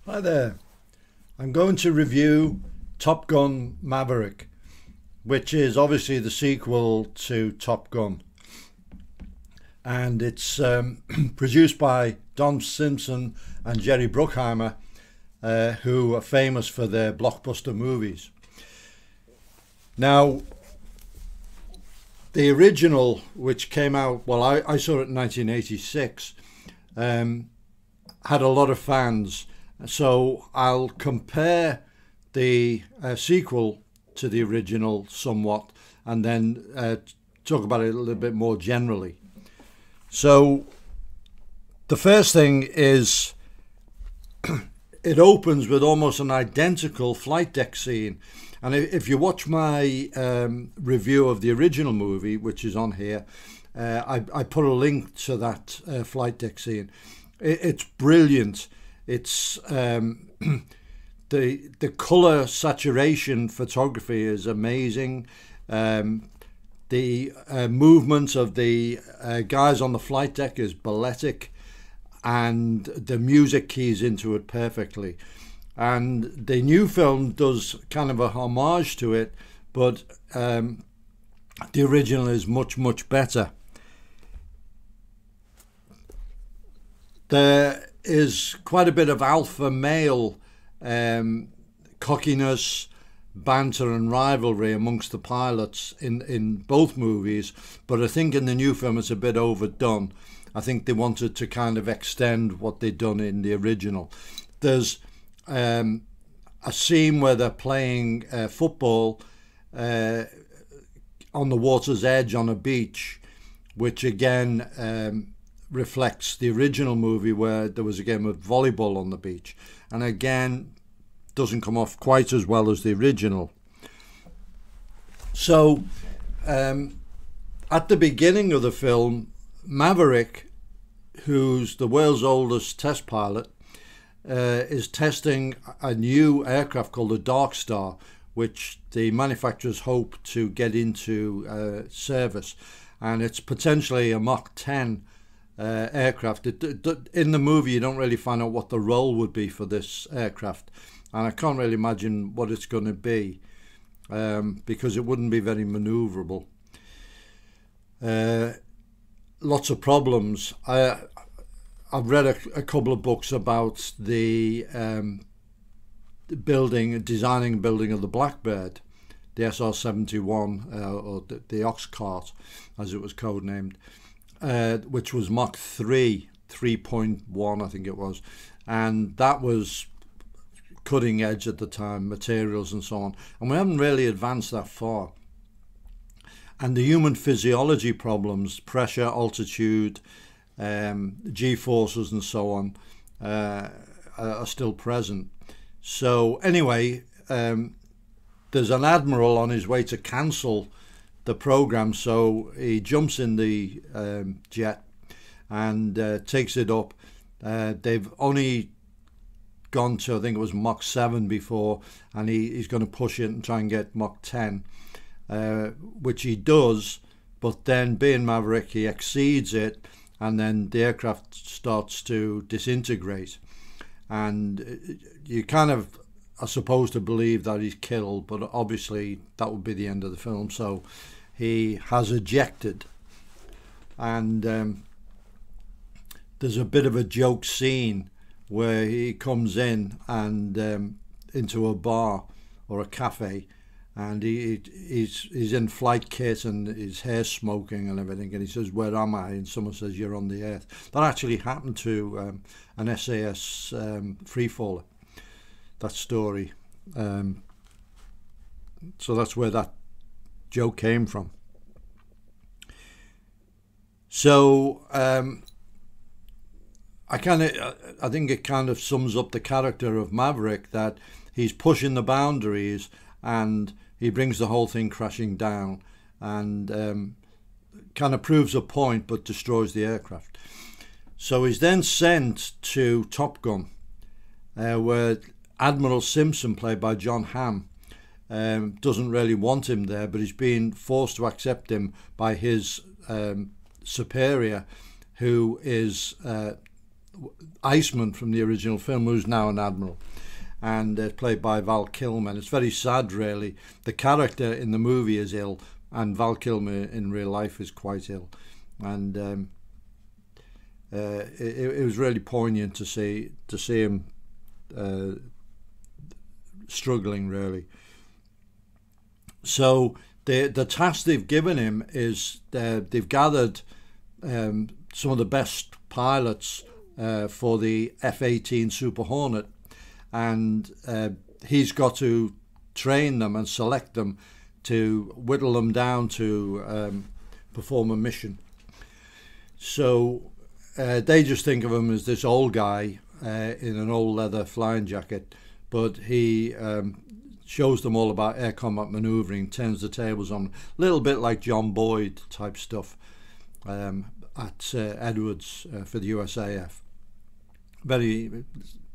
Hi there. I'm going to review Top Gun Maverick, which is obviously the sequel to Top Gun. And it's produced by Don Simpson and Jerry Bruckheimer, who are famous for their blockbuster movies. Now, the original, which came out, well, I saw it in 1986, had a lot of fans. So I'll compare the sequel to the original somewhat, and then talk about it a little bit more generally. So the first thing is it opens with almost an identical flight deck scene. And if you watch my review of the original movie, which is on here, I put a link to that flight deck scene. It's brilliant. It's the color saturation photography is amazing. The movement of the guys on the flight deck is balletic, and the music keys into it perfectly. And the new film does kind of a homage to it, but the original is much better. There is quite a bit of alpha male cockiness, banter and rivalry amongst the pilots in both movies, but I think in the new film it's a bit overdone. I think they wanted to kind of extend what they'd done in the original. There's a scene where they're playing football on the water's edge on a beach, which again reflects the original movie where there was a game of volleyball on the beach, and again doesn't come off quite as well as the original. So at the beginning of the film, Maverick, who's the world's oldest test pilot, is testing a new aircraft called the Dark Star, which the manufacturers hope to get into service, and it's potentially a Mach 10 aircraft. In the movie you don't really find out what the role would be for this aircraft, and I can't really imagine what it's going to be, because it wouldn't be very maneuverable. Lots of problems. I've read a couple of books about the designing and building of the Blackbird, the SR-71, or the Oxcart as it was codenamed, which was Mach 3.1 I think it was, and that was cutting edge at the time, materials and so on, and we haven't really advanced that far. And the human physiology problems, pressure, altitude, G-forces and so on, are still present. So anyway, there's an admiral on his way to cancel the program, so he jumps in the jet and takes it up. They've only gone to, I think it was Mach 7 before, and he's going to push it and try and get Mach 10, which he does, but then being Maverick, he exceeds it, and then the aircraft starts to disintegrate, and you kind of are supposed to believe that he's killed, but obviously that would be the end of the film, so he has ejected. And there's a bit of a joke scene where he comes in and into a bar or a cafe, and he's in flight kit and his hair's smoking and everything, and he says, "Where am I?" and someone says, "You're on the Earth." That actually happened to an SAS freefaller, that story. So that's where that joke came from. So I think it kind of sums up the character of Maverick, that he's pushing the boundaries and he brings the whole thing crashing down, and kind of proves a point but destroys the aircraft. So he's then sent to Top Gun, where Admiral Simpson, played by John Hamm, doesn't really want him there, but he's being forced to accept him by his superior, who is Iceman from the original film, who's now an admiral, and played by Val Kilmer. It's very sad, really. The character in the movie is ill, and Val Kilmer in real life is quite ill, and it was really poignant to see him struggling, really. So the task they've given him is they've gathered some of the best pilots for the F-18 Super Hornet, and he's got to train them and select them to whittle them down to perform a mission. So they just think of him as this old guy in an old leather flying jacket, but he shows them all about air combat manoeuvring, turns the tables on, a little bit like John Boyd type stuff at Edwards for the USAF. Very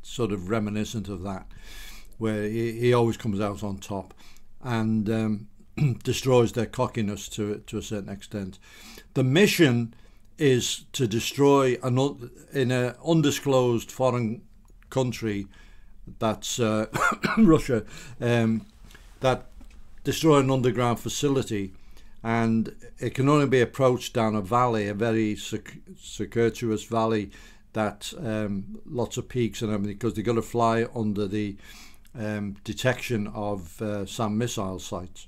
sort of reminiscent of that, where he always comes out on top and destroys their cockiness to a certain extent. The mission is to destroy in an undisclosed foreign country, that's Russia, that destroy an underground facility, and it can only be approached down a valley, a very circuitous valley that lots of peaks and everything, because they've got to fly under the detection of SAM missile sites.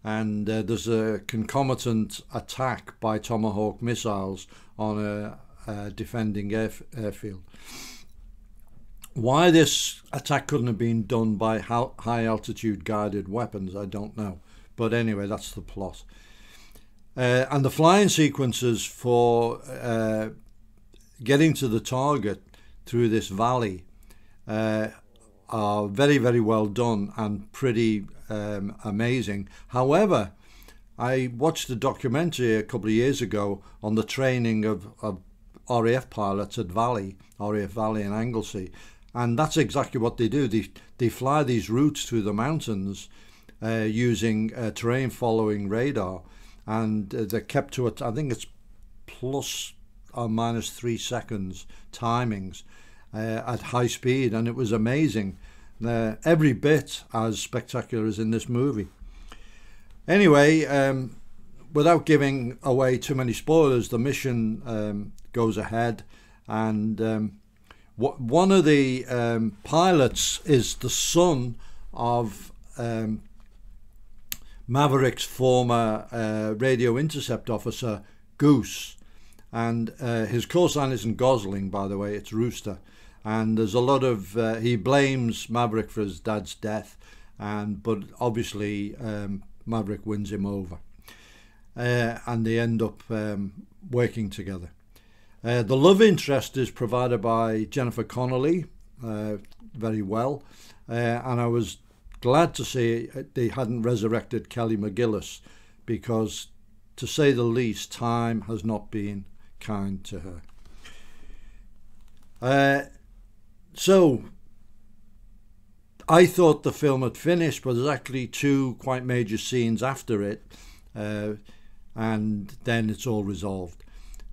And there's a concomitant attack by Tomahawk missiles on a defending airfield. Why this attack couldn't have been done by high altitude guided weapons, I don't know. But anyway, that's the plot. And the flying sequences for getting to the target through this valley are very, very well done and pretty amazing. However, I watched a documentary a couple of years ago on the training of RAF pilots at RAF Valley in Anglesey, and that's exactly what they do. They fly these routes through the mountains using terrain following radar, and they're kept to it. I think it's plus or minus 3 seconds timings at high speed, and it was amazing. Every bit as spectacular as in this movie. Anyway, without giving away too many spoilers, the mission goes ahead, and one of the pilots is the son of Maverick's former radio intercept officer, Goose, and his call sign isn't Gosling, by the way, it's Rooster. And there's a lot of he blames Maverick for his dad's death, but obviously Maverick wins him over, and they end up working together. The love interest is provided by Jennifer Connelly very well, and I was glad to see they hadn't resurrected Kelly McGillis, because to say the least, time has not been kind to her. So I thought the film had finished, but there's actually 2 quite major scenes after it, and then it's all resolved.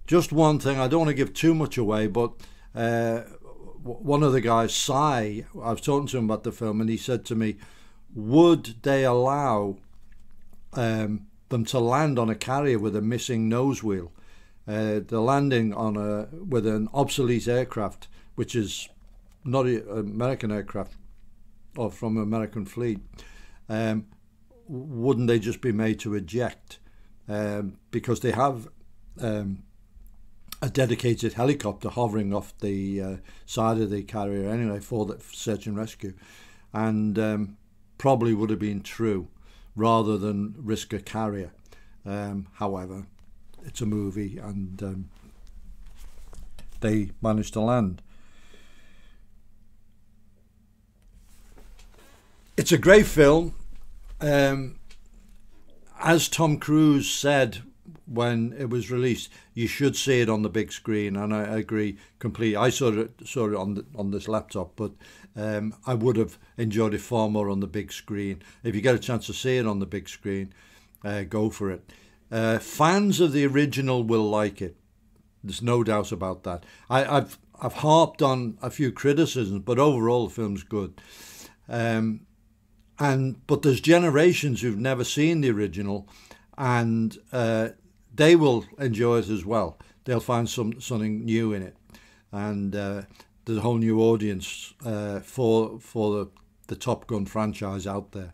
Just one thing, I don't want to give too much away, but one of the guys, Cy, I was talking to him about the film, and he said to me, would they allow them to land on a carrier with a missing nose wheel? They're landing on with an obsolete aircraft, which is not an American aircraft or from an American fleet. Wouldn't they just be made to eject? Because they have a dedicated helicopter hovering off the side of the carrier anyway for the search and rescue, and probably would have been true rather than risk a carrier. However, it's a movie, and they managed to land. It's a great film. As Tom Cruise said when it was released, you should see it on the big screen, and I agree completely. I saw it on this laptop, but I would have enjoyed it far more on the big screen. If you get a chance to see it on the big screen, go for it. Fans of the original will like it. There's no doubt about that. I've harped on a few criticisms, but overall the film's good. But there's generations who've never seen the original, and they will enjoy it as well. They'll find something new in it, and there's a whole new audience for the Top Gun franchise out there.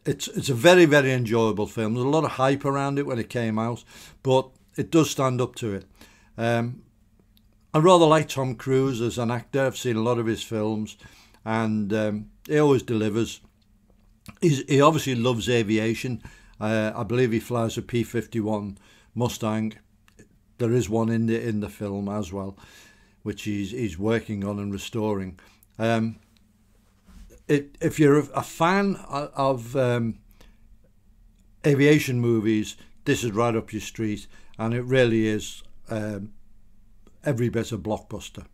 It's a very, very enjoyable film. There's a lot of hype around it when it came out, but it does stand up to it. I rather like Tom Cruise as an actor. I've seen a lot of his films, and he always delivers. He obviously loves aviation. I believe he flies a P-51 Mustang. There is one in the film as well, which he's working on and restoring. If you're a fan of aviation movies, this is right up your street, and it really is every bit a blockbuster.